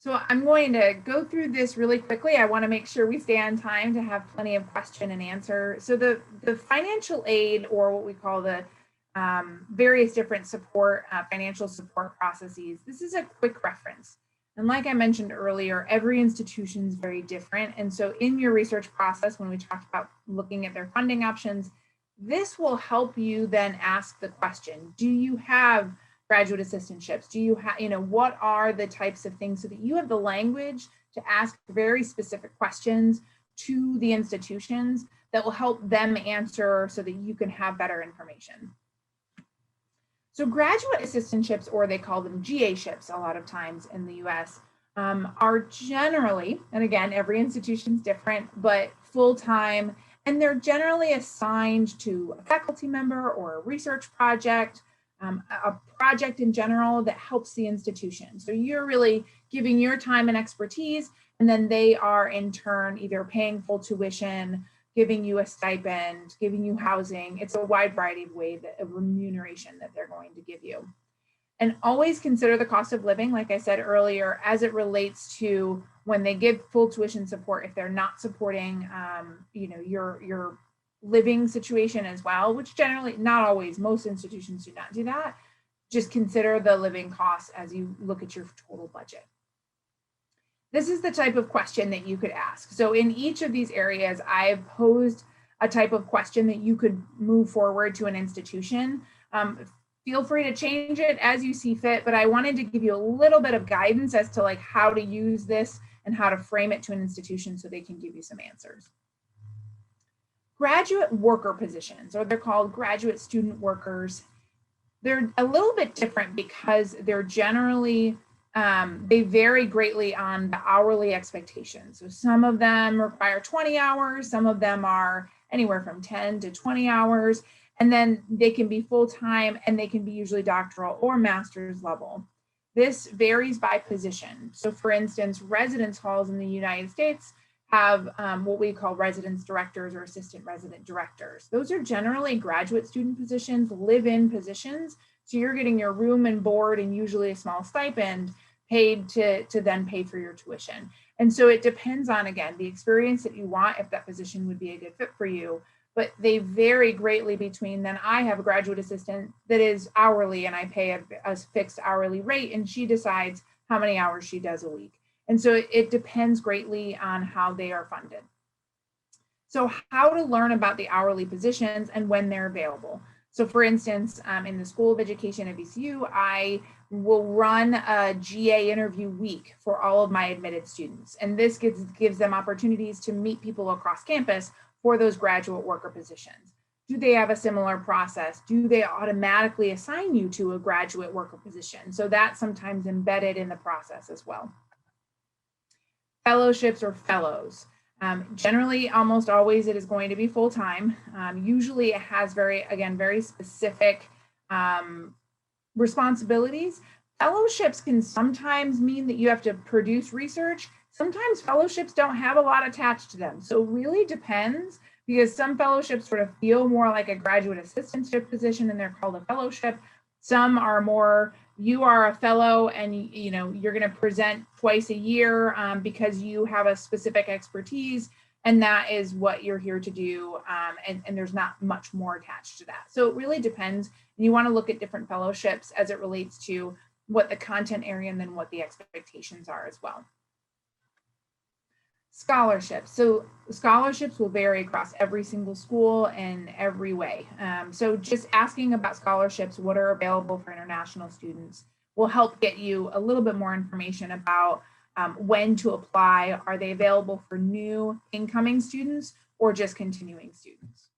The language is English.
So I'm going to go through this really quickly. I want to make sure we stay on time to have plenty of question and answer. So the financial aid, or what we call the various different support, financial support processes, this is a quick reference. And like I mentioned earlier, every institution is very different. And so in your research process, when we talked about looking at their funding options, this will help you then ask the question, do you have graduate assistantships? Do you have, what are the types of things, so that you have the language to ask very specific questions to the institutions that will help them answer so that you can have better information. So graduate assistantships, or they call them GA-ships a lot of times in the US, are generally, and again, every institution is different, but full-time, and they're generally assigned to a faculty member or a research project, a project in general that helps the institution. So you're really giving your time and expertise, and then they are in turn either paying full tuition, giving you a stipend, giving you housing. It's a wide variety of ways of remuneration that they're going to give you. And always consider the cost of living, like I said earlier, as it relates to when they give full tuition support, if they're not supporting your living situation as well, which generally, not always, most institutions do not do that. Just consider the living costs as you look at your total budget. This is the type of question that you could ask. So in each of these areas, I've posed a type of question that you could move forward to an institution. Feel free to change it as you see fit, but I wanted to give you a little bit of guidance as to like how to use this and how to frame it to an institution so they can give you some answers. Graduate worker positions, or they're called graduate student workers, they're a little bit different because they're generally, they vary greatly on the hourly expectations. So some of them require 20 hours, some of them are anywhere from 10 to 20 hours, and then they can be full-time, and they can be usually doctoral or master's level. This varies by position. So for instance, residence halls in the United States have what we call residence directors or assistant resident directors. Those are generally graduate student positions, live-in positions. So you're getting your room and board and usually a small stipend paid to then pay for your tuition. And so it depends on, again, the experience that you want, if that position would be a good fit for you, but they vary greatly between. Then I have a graduate assistant that is hourly and I pay a fixed hourly rate, and she decides how many hours she does a week. And so it depends greatly on how they are funded. So how to learn about the hourly positions and when they're available. So for instance, in the School of Education at VCU, I will run a GA interview week for all of my admitted students. And this gives them opportunities to meet people across campus for those graduate worker positions. Do they have a similar process? Do they automatically assign you to a graduate worker position? So that's sometimes embedded in the process as well. Fellowships or fellows. Generally, almost always it is going to be full-time. Usually it has very specific responsibilities. Fellowships can sometimes mean that you have to produce research. Sometimes fellowships don't have a lot attached to them. So it really depends, because some fellowships sort of feel more like a graduate assistantship position and they're called a fellowship. Some are more, you are a fellow and you're going to present twice a year because you have a specific expertise, and that is what you're here to do. And there's not much more attached to that. So it really depends. And you want to look at different fellowships as it relates to what the content area and then what the expectations are as well. Scholarships. So scholarships will vary across every single school in every way. So just asking about scholarships, what are available for international students, will help get you a little bit more information about when to apply. Are they available for new incoming students or just continuing students?